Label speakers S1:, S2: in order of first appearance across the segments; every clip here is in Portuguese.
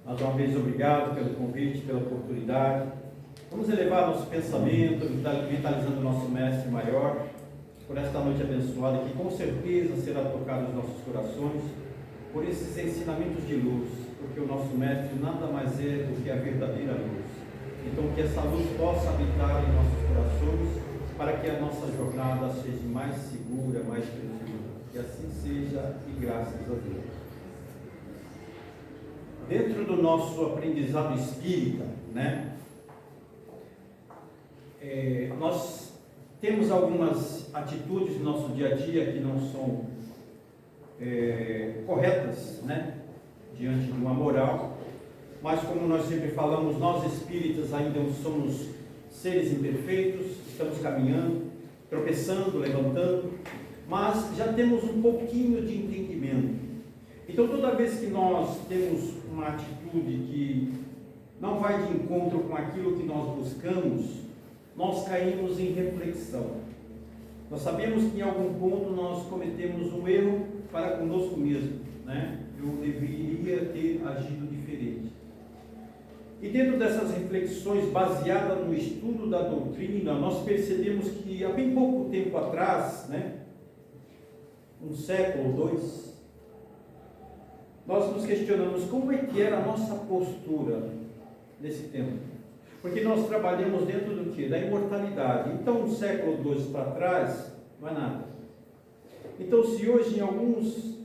S1: Mais uma vez, obrigado pelo convite, pela oportunidade. Vamos elevar nosso pensamento, mentalizando o nosso Mestre Maior, por esta noite abençoada, que com certeza será tocada nos nossos corações, por esses ensinamentos de luz, porque o nosso Mestre nada mais é do que a verdadeira luz. Então, que essa luz possa habitar em nossos corações, para que a nossa jornada seja mais segura, mais tranquila. Que assim seja, e graças a Deus. Dentro do nosso aprendizado espírita, nós temos algumas atitudes no nosso dia a dia que não são corretas, diante de uma moral, mas como nós sempre falamos, nós espíritas ainda somos seres imperfeitos, estamos caminhando, tropeçando, levantando, mas já temos um pouquinho de entendimento. Então, toda vez que nós temos uma atitude que não vai de encontro com aquilo que nós buscamos, nós caímos em reflexão. Nós sabemos que em algum ponto nós cometemos um erro para conosco mesmo, Eu deveria ter agido diferente. E dentro dessas reflexões baseadas no estudo da doutrina, nós percebemos que há bem pouco tempo atrás, um século ou dois, nós nos questionamos como é que era a nossa postura nesse tempo. Porque nós trabalhamos dentro do quê? Da imortalidade. Então, um século ou dois para trás, não é nada. Então, se hoje, em alguns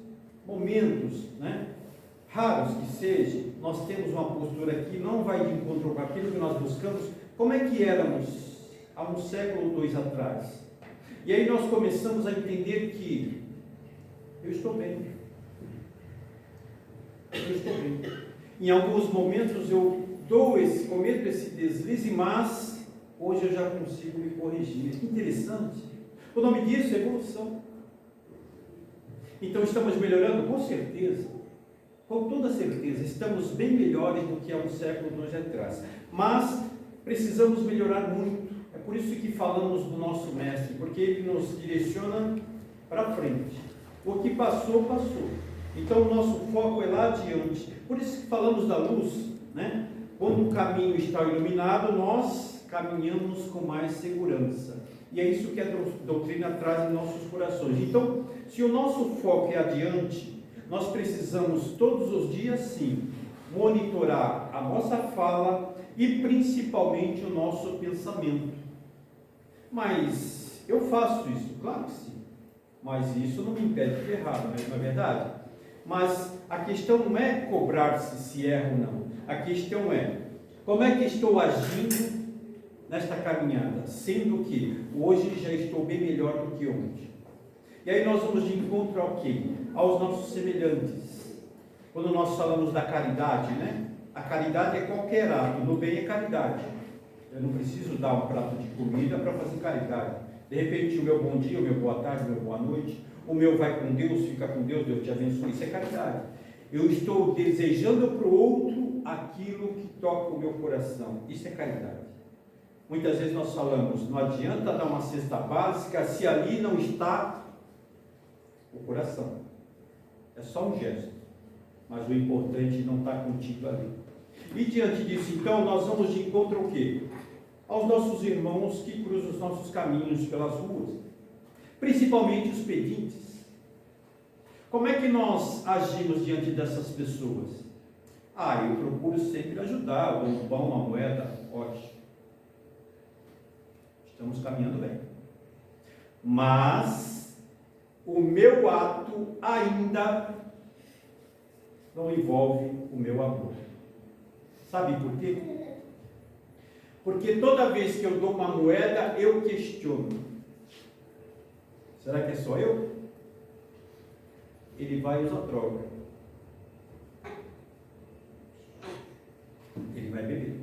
S1: momentos, raros que seja, nós temos uma postura que não vai de encontro com aquilo que nós buscamos, como é que éramos há um século ou dois atrás? E aí nós começamos a entender que eu estou bem. Eu estou bem. Em alguns momentos eu cometo esse deslize, mas hoje eu já consigo me corrigir. Que interessante. O nome disso é evolução. Então estamos melhorando? Com certeza. Com toda certeza. Estamos bem melhores do que há um século ou dois atrás. Mas precisamos melhorar muito. É por isso que falamos do nosso Mestre, porque ele nos direciona para frente. O que passou, passou. Então o nosso foco é lá adiante. Por isso que falamos da luz, Quando o caminho está iluminado, nós caminhamos com mais segurança. E é isso que a doutrina traz em nossos corações. Então, se o nosso foco é adiante, nós precisamos todos os dias, sim, monitorar a nossa fala e principalmente o nosso pensamento. Mas eu faço isso? Claro que sim. Mas isso não me impede de errar, não é verdade? Mas a questão não é cobrar-se se erra ou não. A questão é, como é que estou agindo nesta caminhada? Sendo que hoje já estou bem melhor do que ontem. E aí nós vamos de encontro ao quê? Aos nossos semelhantes. Quando nós falamos da caridade, A caridade é qualquer ato, no bem é caridade. Eu não preciso dar um prato de comida para fazer caridade. De repente o meu bom dia, o meu boa tarde, o meu boa noite, o meu vai com Deus, fica com Deus, Deus te abençoe. Isso é caridade. Eu estou desejando para o outro aquilo que toca o meu coração. Isso é caridade. Muitas vezes nós falamos, não adianta dar uma cesta básica se ali não está o coração. É só um gesto. Mas o importante não está contigo ali. E diante disso, então, nós vamos de encontro ao quê? Aos nossos irmãos que cruzam os nossos caminhos pelas ruas. Principalmente os pedintes. Como é que nós agimos diante dessas pessoas? Eu procuro sempre ajudar, dou um pão, uma moeda, ótimo. Estamos caminhando bem. Mas o meu ato ainda não envolve o meu amor. Sabe por quê? Porque toda vez que eu dou uma moeda, eu questiono. Será que é só eu? Ele vai usar droga. Ele vai beber.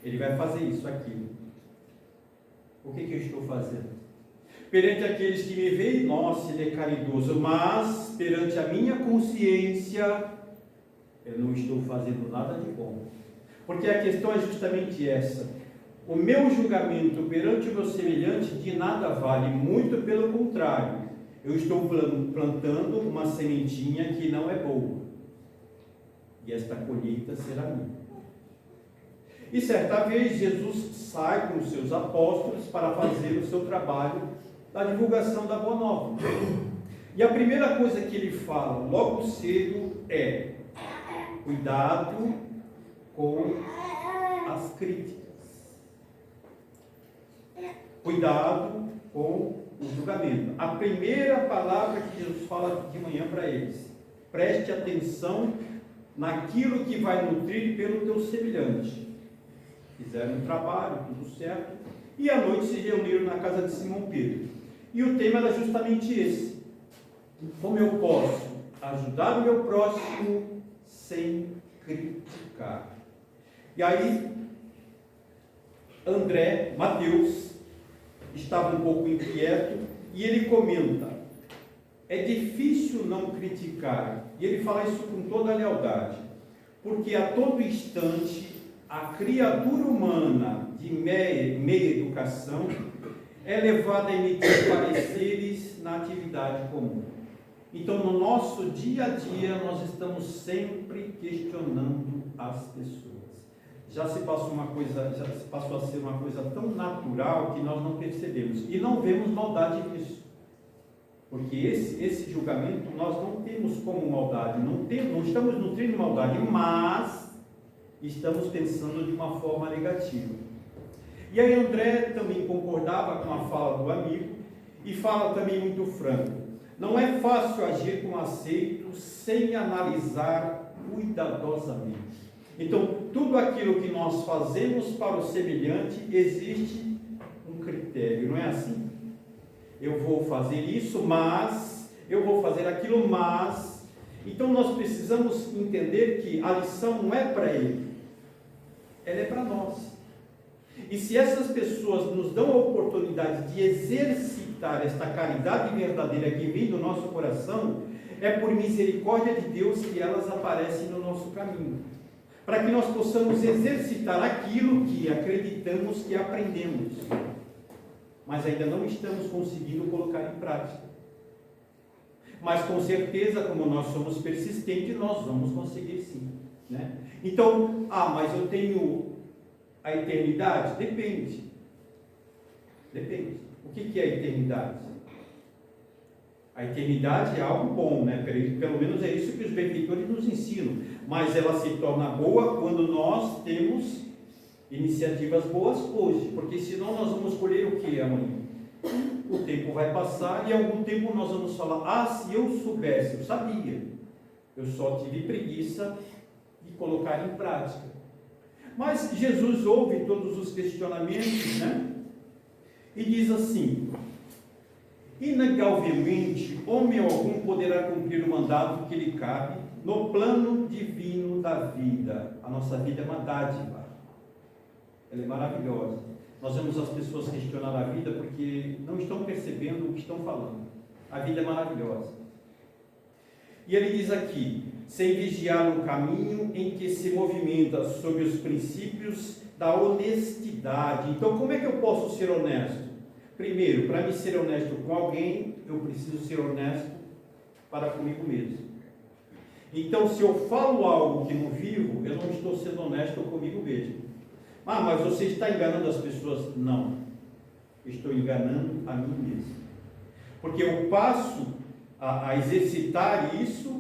S1: Ele vai fazer isso, aquilo. O que eu estou fazendo? Perante aqueles que me veem, nossa, ele é caridoso, mas perante a minha consciência, eu não estou fazendo nada de bom. Porque a questão é justamente essa. O meu julgamento perante o meu semelhante de nada vale, muito pelo contrário. Eu estou plantando uma sementinha que não é boa. e esta colheita será minha. E certa vez Jesus sai com os seus apóstolos para fazer o seu trabalho da divulgação da Boa Nova. E a primeira coisa que ele fala logo cedo é: cuidado com as críticas. Cuidado com o julgamento. A primeira palavra que Jesus fala de manhã para eles: preste atenção naquilo que vai nutrir pelo teu semelhante. Fizeram um trabalho, tudo certo, e à noite se reuniram na casa de Simão Pedro. E o tema era justamente esse: como eu posso ajudar o meu próximo sem criticar? E aí, Mateus, estava um pouco inquieto, e ele comenta: é difícil não criticar. E ele fala isso com toda a lealdade, porque a todo instante a criatura humana de meia educação é levada a emitir pareceres na atividade comum. Então, no nosso dia a dia, nós estamos sempre questionando as pessoas. Já se passou a ser uma coisa tão natural que nós não percebemos e não vemos maldade nisso. Porque esse julgamento nós não temos como maldade, não estamos nutrindo maldade, mas estamos pensando de uma forma negativa. E aí André também concordava com a fala do amigo e fala também muito franco: não é fácil agir com aceito sem analisar cuidadosamente. Então, tudo aquilo que nós fazemos para o semelhante, existe um critério, não é assim? Eu vou fazer isso, mas eu vou fazer aquilo, mas. Então nós precisamos entender que a lição não é para ele, ela é para nós. E se essas pessoas nos dão a oportunidade de exercitar esta caridade verdadeira que vem do nosso coração, é por misericórdia de Deus que elas aparecem no nosso caminho, para que nós possamos exercitar aquilo que acreditamos que aprendemos, mas ainda não estamos conseguindo colocar em prática. Mas com certeza, como nós somos persistentes, nós vamos conseguir sim, né? Então, mas eu tenho a eternidade? Depende. O que é a eternidade? A eternidade é algo bom, né? Pelo menos é isso que os benfeitores nos ensinam. Mas ela se torna boa quando nós temos iniciativas boas hoje, porque senão nós vamos colher o que amanhã? O tempo vai passar e em algum tempo nós vamos falar: se eu soubesse, eu sabia, eu só tive preguiça de colocar em prática. Mas Jesus ouve todos os questionamentos, né? E diz assim: inegavelmente, homem algum poderá cumprir o mandado que lhe cabe no plano divino da vida. A nossa vida é uma dádiva, ela é maravilhosa. Nós vemos as pessoas questionar a vida porque não estão percebendo o que estão falando. A vida é maravilhosa. E ele diz aqui: sem vigiar no caminho em que se movimenta sob os princípios da honestidade. Então, como é que eu posso ser honesto? Primeiro, para me ser honesto com alguém, eu preciso ser honesto para comigo mesmo. Então, se eu falo algo que não vivo, eu não estou sendo honesto comigo mesmo. Mas você está enganando as pessoas? Não, estou enganando a mim mesmo. Porque eu passo a exercitar isso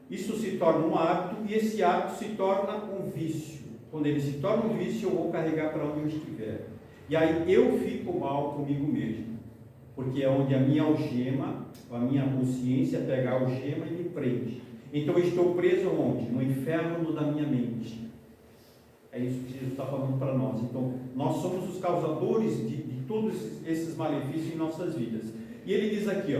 S1: se torna um hábito, e esse hábito se torna um vício. Quando ele se torna um vício, eu vou carregar para onde eu estiver. E aí eu fico mal comigo mesmo, porque é onde a minha algema, a minha consciência pega a algema e me prende. Então eu estou preso onde? No inferno da minha mente. É isso que Jesus está falando para nós. Então, nós somos os causadores de todos esses malefícios em nossas vidas. E ele diz aqui,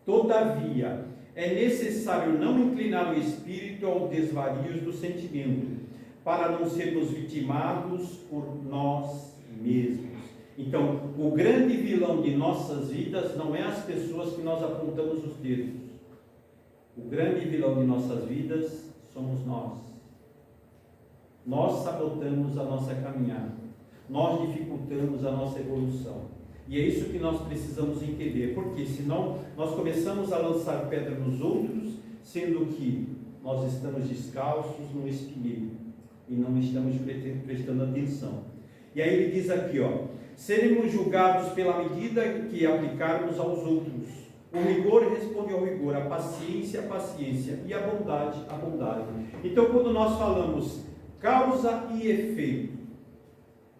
S1: todavia, é necessário não inclinar o espírito aos desvarios do sentimento, para não sermos vitimados por nós mesmos. Então, o grande vilão de nossas vidas não é as pessoas que nós apontamos os dedos. O grande vilão de nossas vidas somos nós. Nós sabotamos a nossa caminhada, nós dificultamos a nossa evolução, e é isso que nós precisamos entender, porque senão nós começamos a lançar pedra nos outros, sendo que nós estamos descalços no espinheiro e não estamos prestando atenção. E aí ele diz aqui, seremos julgados pela medida que aplicarmos aos outros. O rigor responde ao rigor, a paciência, e a bondade, a bondade. Então, quando nós falamos causa e efeito,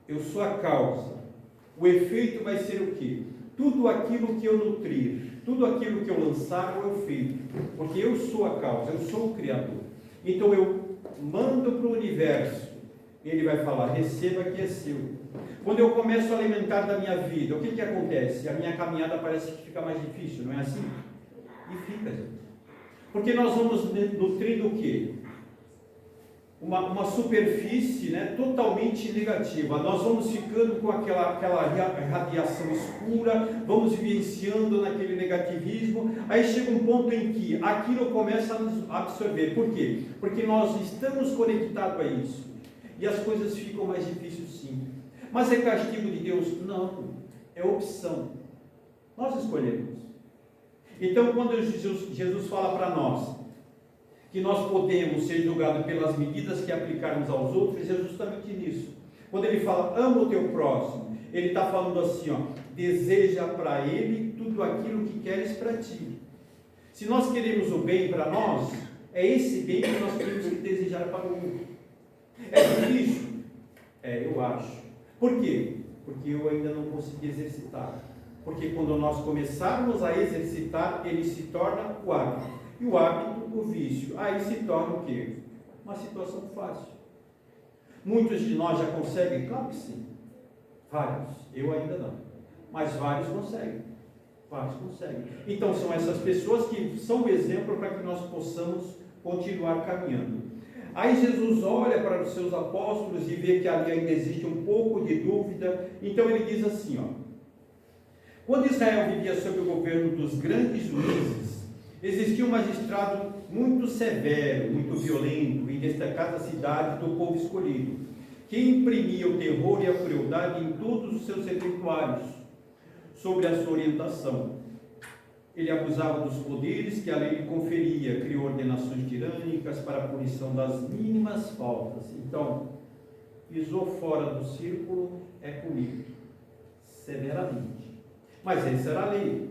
S1: eu sou a causa, o efeito vai ser o quê? Tudo aquilo que eu nutrir, tudo aquilo que eu lançar é o efeito, porque eu sou a causa, eu sou o Criador. Então eu mando para o universo, ele vai falar, receba que é seu. Quando eu começo a alimentar da minha vida, o que acontece? A minha caminhada parece que fica mais difícil, não é assim? E fica, gente. Porque nós vamos nutrindo o quê? Uma superfície, né, totalmente negativa. Nós vamos ficando com aquela radiação escura, vamos vivenciando naquele negativismo. Aí chega um ponto em que aquilo começa a nos absorver. Por quê? Porque nós estamos conectados a isso. E as coisas ficam mais difíceis, sim. Mas é castigo de Deus? Não. É opção. Nós escolhemos. Então, quando Jesus fala para nós que nós podemos ser julgados pelas medidas que aplicarmos aos outros, é justamente nisso. Quando ele fala, ama o teu próximo, ele está falando assim, deseja para ele tudo aquilo que queres para ti. Se nós queremos o bem para nós, é esse bem que nós temos que desejar para o outro. É difícil? Eu acho. Por quê? Porque eu ainda não consegui exercitar. Porque quando nós começarmos a exercitar, ele se torna o hábito. E o hábito, o vício. Aí se torna o quê? Uma situação fácil. Muitos de nós já conseguem? Claro que sim. Vários. Eu ainda não. Mas vários conseguem. Vários conseguem. Então são essas pessoas que são o exemplo para que nós possamos continuar caminhando. Aí Jesus olha para os seus apóstolos e vê que ali ainda existe um pouco de dúvida. Então ele diz assim, quando Israel vivia sob o governo dos grandes juízes, existia um magistrado muito severo, muito violento, em destacada cidade do povo escolhido, que imprimia o terror e a crueldade em todos os seus servidores, sob a sua orientação. Ele abusava dos poderes que a lei lhe conferia, criou ordenações tirânicas para a punição das mínimas faltas. Então, pisou fora do círculo, é punido severamente. Mas essa era a lei.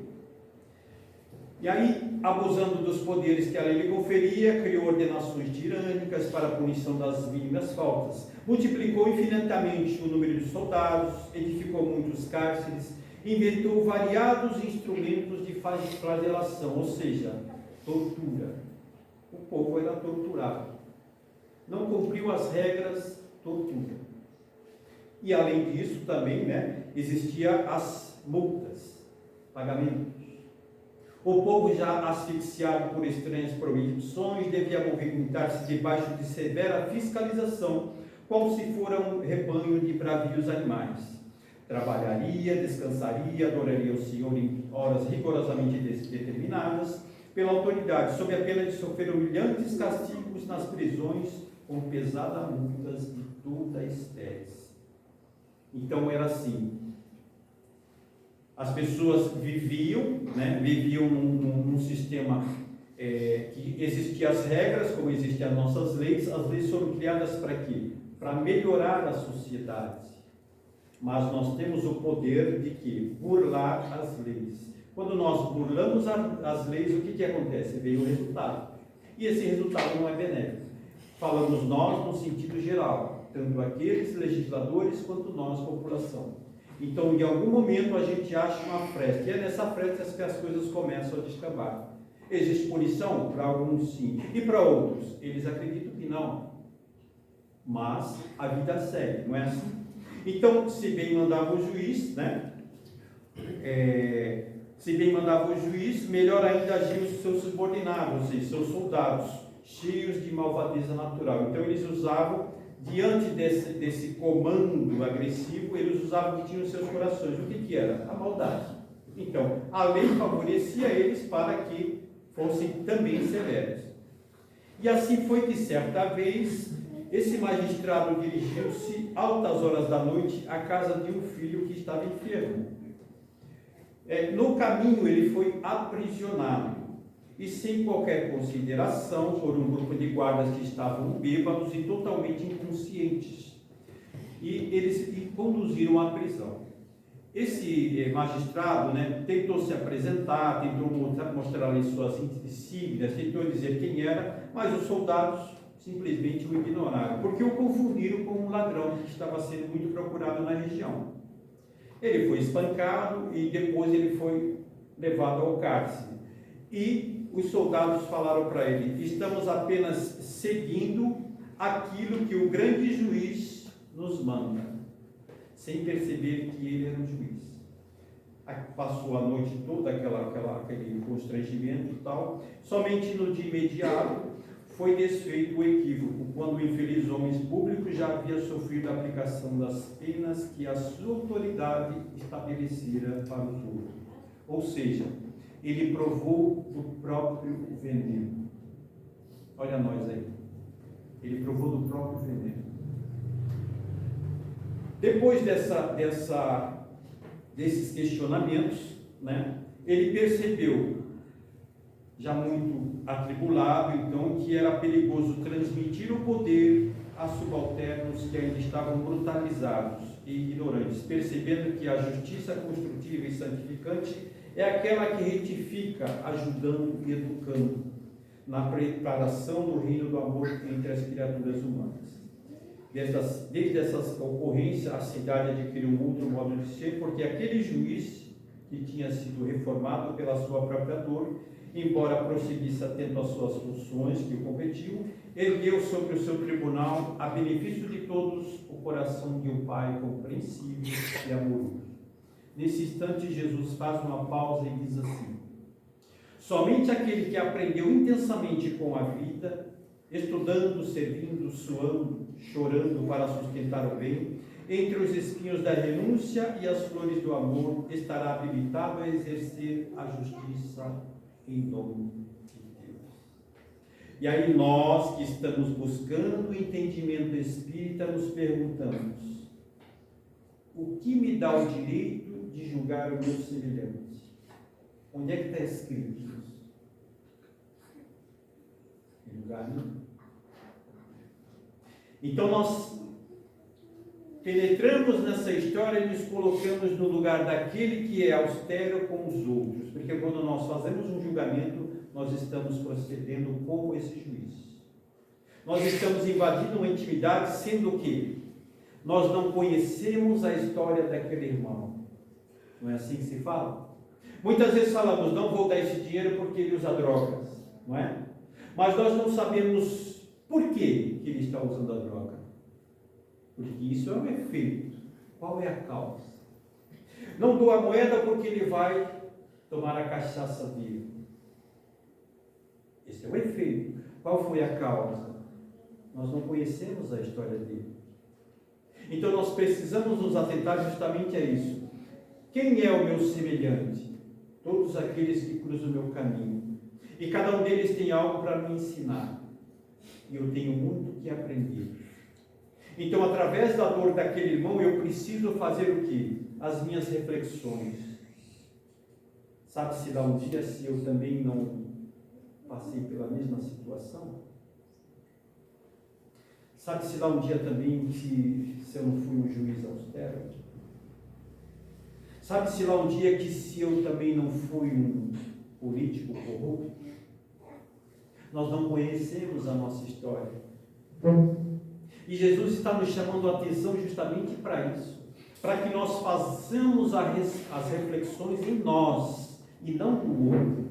S1: E aí, abusando dos poderes que a lei lhe conferia, criou ordenações tirânicas para a punição das mínimas faltas. Multiplicou infinitamente o número de soldados, edificou muitos cárceres, inventou variados instrumentos de flagelação, ou seja, tortura. O povo era torturado. Não cumpriu as regras, tortura. E além disso também, existia as multas, pagamentos. O povo, já asfixiado por estranhas proibições, devia movimentar-se debaixo de severa fiscalização, como se fora um rebanho de bravios animais. Trabalharia, descansaria, adoraria o Senhor em horas rigorosamente determinadas pela autoridade, sob a pena de sofrer humilhantes castigos nas prisões, com pesadas multas de toda a espécie. Então era assim. As pessoas viviam num sistema que existiam as regras, como existem as nossas leis. As leis foram criadas para quê? Para melhorar a sociedade. Mas nós temos o poder de que? Burlar as leis. Quando nós burlamos as leis, o que acontece? Vem o resultado. E esse resultado não é benéfico. Falamos nós no sentido geral, tanto aqueles legisladores quanto nós, população. Então, em algum momento, a gente acha uma fresta. E é nessa fresta que as coisas começam a descambar. Existe punição? Para alguns, sim. E para outros? Eles acreditam que não. Mas a vida segue, não é assim? Então, se bem mandava o juiz, se bem mandava o juiz, melhor ainda agiam os seus subordinados, ou seja, seus soldados, cheios de malvadeza natural. Então, eles usavam, diante desse comando agressivo, eles usavam o que tinha nos seus corações. O que era? A maldade. Então, a lei favorecia eles para que fossem também severos. E assim foi que, certa vez, esse magistrado dirigiu-se, altas horas da noite, à casa de um filho que estava enfermo. No caminho, ele foi aprisionado. e sem qualquer consideração por um grupo de guardas que estavam bêbados e totalmente inconscientes. E eles conduziram à prisão. Esse magistrado, tentou se apresentar, tentou mostrar ali suas insígnias, tentou dizer quem era, mas os soldados simplesmente o ignoraram, porque o confundiram com um ladrão que estava sendo muito procurado na região. Ele foi espancado e depois ele foi levado ao cárcere. E os soldados falaram para ele: estamos apenas seguindo aquilo que o grande juiz nos manda, sem perceber que ele era um juiz. Passou a noite toda aquele constrangimento e tal. Somente no dia imediato foi desfeito o equívoco, quando o infeliz homem público já havia sofrido a aplicação das penas que a sua autoridade estabelecera para os outros. Ou seja, ele provou do próprio veneno. Olha nós aí. Ele provou do próprio veneno. Depois desses questionamentos, ele percebeu, já muito atribulado, então, que era perigoso transmitir o poder a subalternos que ainda estavam brutalizados e ignorantes, percebendo que a justiça construtiva e santificante é aquela que retifica, ajudando e educando na preparação do reino do amor entre as criaturas humanas. Desde essas ocorrências, a cidade adquiriu um outro modo de ser, porque aquele juiz que tinha sido reformado pela sua própria dor, embora prosseguisse atento às suas funções que o competiam, ergueu sobre o seu tribunal, a benefício de todos, o coração de um pai compreensível e amoroso. Nesse instante, Jesus faz uma pausa e diz assim: somente aquele que aprendeu intensamente com a vida, estudando, servindo, suando, chorando para sustentar o bem, entre os espinhos da renúncia e as flores do amor, estará habilitado a exercer a justiça em nome de Deus. E aí nós que estamos buscando o entendimento espírita, nos perguntamos: o que me dá o direito de julgar o meu semelhante? Onde é que está escrito isso? Em lugar nenhum. Então nós penetramos nessa história e nos colocamos no lugar daquele que é austero com os outros, porque quando nós fazemos um julgamento, nós estamos procedendo como esse juiz. Nós estamos invadindo uma intimidade, sendo que nós não conhecemos a história daquele irmão. Não é assim que se fala? Muitas vezes falamos: não vou dar esse dinheiro porque ele usa drogas, não é? Mas nós não sabemos por que ele está usando a droga. Porque isso é um efeito. Qual é a causa? Não dou a moeda porque ele vai tomar a cachaça dele. Esse é o efeito. Qual foi a causa? Nós não conhecemos a história dele. Então nós precisamos nos atentar justamente a isso. Quem é o meu semelhante? Todos aqueles que cruzam o meu caminho. E cada um deles tem algo para me ensinar. E eu tenho muito que aprender. Então, através da dor daquele irmão, eu preciso fazer o quê? As minhas reflexões. Sabe-se lá um dia se eu também não passei pela mesma situação? Sabe-se lá um dia também se eu não fui um juiz austero? Sabe-se lá um dia que se eu também não fui um político corrupto? Nós não conhecemos a nossa história. E Jesus está nos chamando a atenção justamente para isso, para que nós façamos as reflexões em nós e não no outro.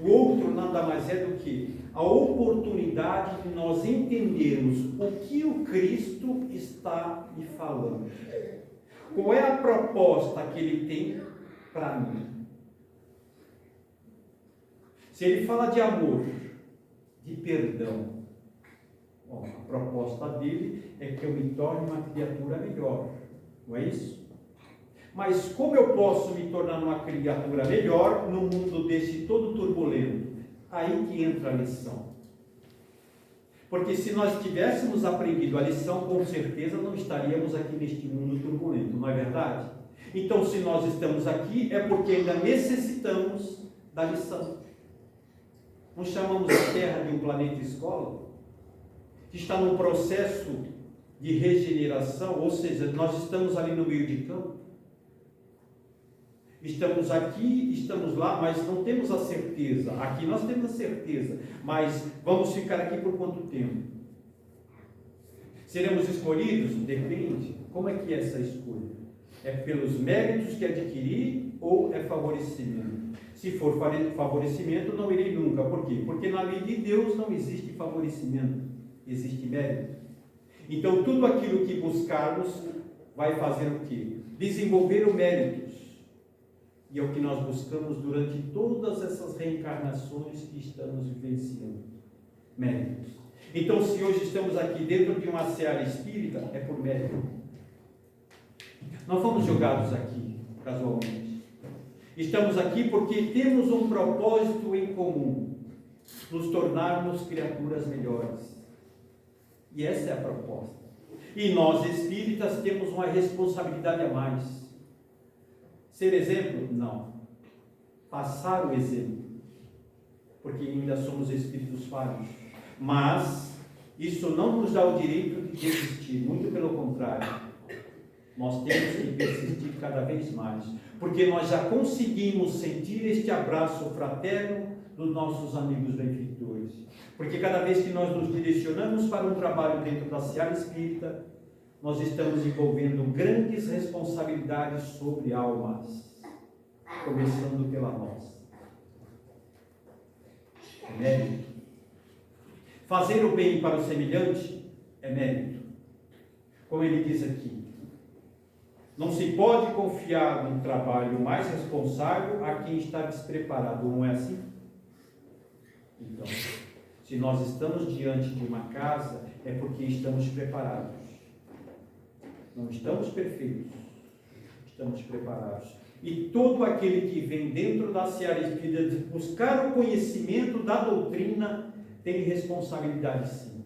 S1: O outro nada mais é do que a oportunidade de nós entendermos o que o Cristo está me falando. Qual é a proposta que ele tem para mim? Se ele fala de amor, de perdão, bom, a proposta dele é que eu me torne uma criatura melhor, não é isso? Mas como eu posso me tornar uma criatura melhor no mundo desse todo turbulento? Aí que entra a lição. Porque se nós tivéssemos aprendido a lição, com certeza não estaríamos aqui neste mundo turbulento, não é verdade? Então, se nós estamos aqui, é porque ainda necessitamos da lição. Não chamamos a Terra de um planeta escola? Que está num processo de regeneração, ou seja, nós estamos ali no meio de campo. Estamos aqui, estamos lá, mas não temos a certeza. Aqui nós temos a certeza, mas vamos ficar aqui por quanto tempo? Seremos escolhidos? Depende. Como é que é essa escolha? É pelos méritos que adquiri ou é favorecimento? Se for favorecimento, não irei nunca. Por quê? Porque na lei de Deus não existe favorecimento, existe mérito. Então, tudo aquilo que buscarmos vai fazer o quê? Desenvolver o méritos. E é o que nós buscamos durante todas essas reencarnações que estamos vivenciando. Méritos. Então, se hoje estamos aqui dentro de uma seara espírita, é por mérito. Não fomos jogados aqui, casualmente. Estamos aqui porque temos um propósito em comum. Nos tornarmos criaturas melhores. E essa é a proposta. E nós, espíritas, temos uma responsabilidade a mais. Ser exemplo? Não. Passar o exemplo. Porque ainda somos espíritos falhos. Mas isso não nos dá o direito de desistir. Muito pelo contrário. Nós temos que persistir cada vez mais. Porque nós já conseguimos sentir este abraço fraterno dos nossos amigos benfeitores. Porque cada vez que nós nos direcionamos para um trabalho dentro da seara espírita, nós estamos envolvendo grandes responsabilidades sobre almas, começando pela nossa. É mérito. Fazer o bem para o semelhante é mérito. Como ele diz aqui, não se pode confiar num trabalho mais responsável a quem está despreparado, não é assim? Então, se nós estamos diante de uma casa, é porque estamos preparados. Não estamos perfeitos, estamos preparados. E todo aquele que vem dentro da seara espírita de buscar o conhecimento da doutrina, tem responsabilidade sim.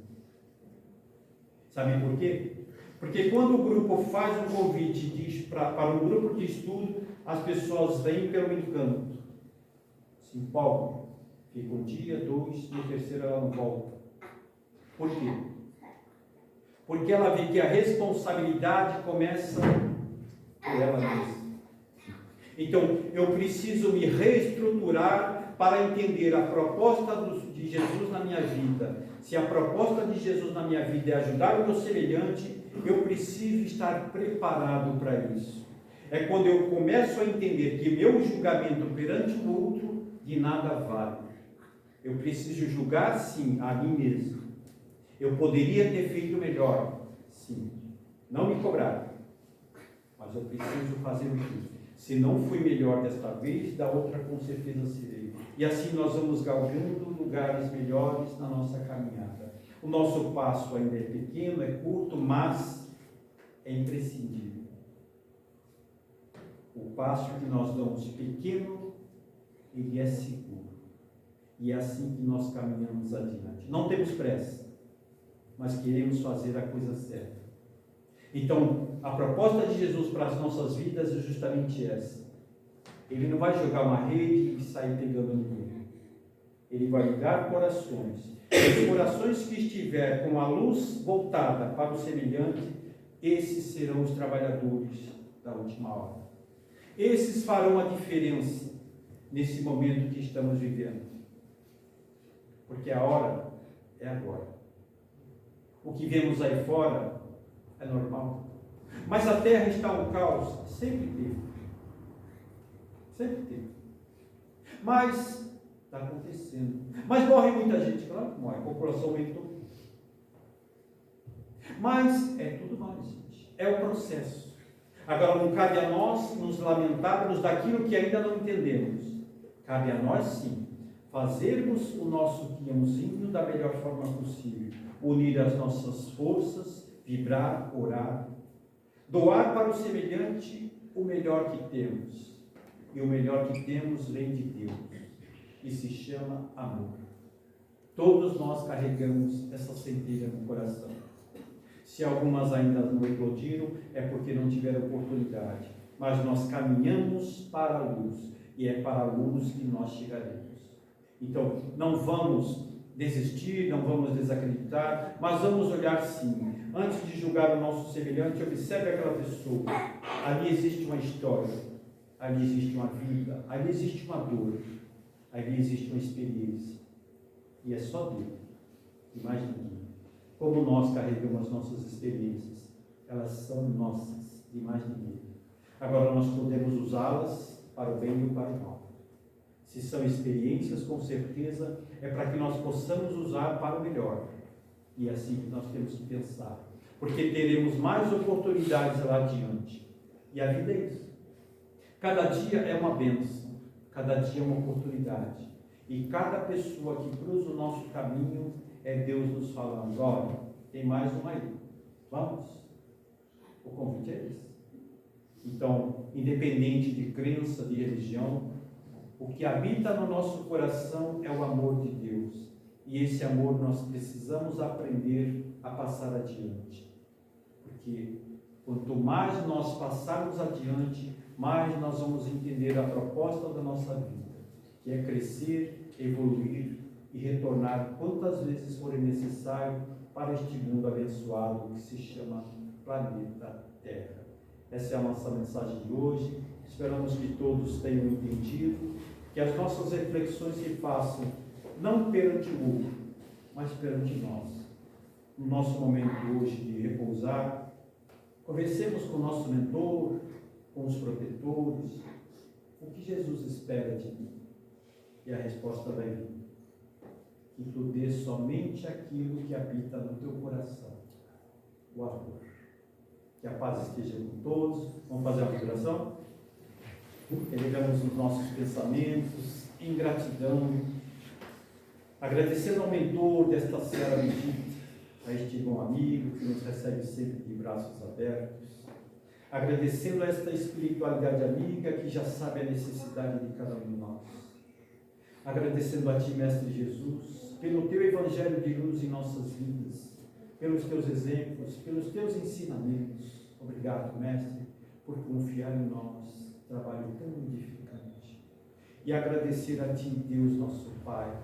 S1: Sabe por quê? Porque quando o grupo faz um convite para um grupo de estudo, as pessoas vêm pelo encanto, se empolgam, fica um dia, dois, no terceiro ela não volta. Por quê? Porque ela vê que a responsabilidade começa por ela mesma. Então, eu preciso me reestruturar para entender a proposta de Jesus na minha vida. Se a proposta de Jesus na minha vida é ajudar o meu semelhante, eu preciso estar preparado para isso. É quando eu começo a entender que meu julgamento perante o outro de nada vale. Eu preciso julgar, sim, a mim mesmo. Eu poderia ter feito melhor, sim. Não me cobrar, mas eu preciso fazer o justo. Se não fui melhor desta vez, da outra com certeza serei. E assim nós vamos galgando lugares melhores na nossa caminhada. O nosso passo ainda é pequeno, é curto, mas é imprescindível. O passo que nós damos pequeno, ele é seguro. E é assim que nós caminhamos adiante. Não temos pressa, mas queremos fazer a coisa certa. Então, a proposta de Jesus para as nossas vidas é justamente essa. Ele não vai jogar uma rede e sair pegando ninguém. Ele vai ligar corações. Os corações que estiver com a luz voltada para o semelhante, esses serão os trabalhadores da última hora. Esses farão a diferença nesse momento que estamos vivendo. Porque a hora é agora. O que vemos aí fora é normal. Mas a terra está um caos. Sempre teve. Sempre teve. Mas está acontecendo. Mas morre muita gente. Claro que morre. A população aumentou. Mas é tudo mais, gente. É o processo. Agora não cabe a nós nos lamentarmos daquilo que ainda não entendemos. Cabe a nós, sim, fazermos o nosso guiãozinho da melhor forma possível. Unir as nossas forças, vibrar, orar, doar para o semelhante o melhor que temos. E o melhor que temos vem de Deus. E se chama amor. Todos nós carregamos essa centelha no coração. Se algumas ainda não eclodiram, é porque não tiveram oportunidade. Mas nós caminhamos para a luz. E é para a luz que nós chegaremos. Então, não vamos desistir, não vamos desacreditar, mas vamos olhar sim. Antes de julgar o nosso semelhante, observe aquela pessoa. Ali existe uma história, ali existe uma vida, ali existe uma dor, ali existe uma experiência. E é só Deus, e mais ninguém. Como nós carregamos nossas experiências, elas são nossas, e mais ninguém. Agora nós podemos usá-las para o bem e para o mal. Se são experiências, com certeza, é para que nós possamos usar para o melhor. E é assim que nós temos que pensar. Porque teremos mais oportunidades lá adiante. E a vida é isso. Cada dia é uma bênção. Cada dia é uma oportunidade. E cada pessoa que cruza o nosso caminho é Deus nos falando: olha, tem mais um aí. Vamos? O convite é esse. Então, independente de crença, de religião, o que habita no nosso coração é o amor de Deus. E esse amor nós precisamos aprender a passar adiante. Porque quanto mais nós passarmos adiante, mais nós vamos entender a proposta da nossa vida, que é crescer, evoluir e retornar quantas vezes for necessário para este mundo abençoado que se chama planeta Terra. Essa é a nossa mensagem de hoje. Esperamos que todos tenham entendido, que as nossas reflexões se façam não perante o outro, mas perante nós. No nosso momento hoje de repousar, conversemos com o nosso mentor, com os protetores, o que Jesus espera de mim. E a resposta vai vir: que tu dê somente aquilo que habita no teu coração, o amor. Que a paz esteja com todos. Vamos fazer uma oração? Elevamos os nossos pensamentos em gratidão, agradecendo ao mentor desta Serra bendita, a este bom amigo que nos recebe sempre de braços abertos, agradecendo a esta espiritualidade amiga que já sabe a necessidade de cada um de nós, agradecendo a Ti, Mestre Jesus, pelo Teu Evangelho de luz em nossas vidas, pelos Teus exemplos, pelos Teus ensinamentos. Obrigado, Mestre, por confiar em nós, trabalho tão edificante. E agradecer a Ti, Deus, nosso Pai,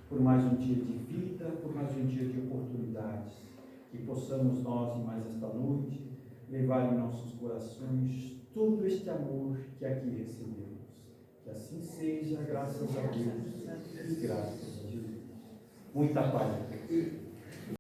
S1: por mais um dia de vida, por mais um dia de oportunidades, que possamos nós, em mais esta noite, levar em nossos corações todo este amor que aqui recebemos. Que assim seja, graças a Deus e graças a Jesus. Muita paz.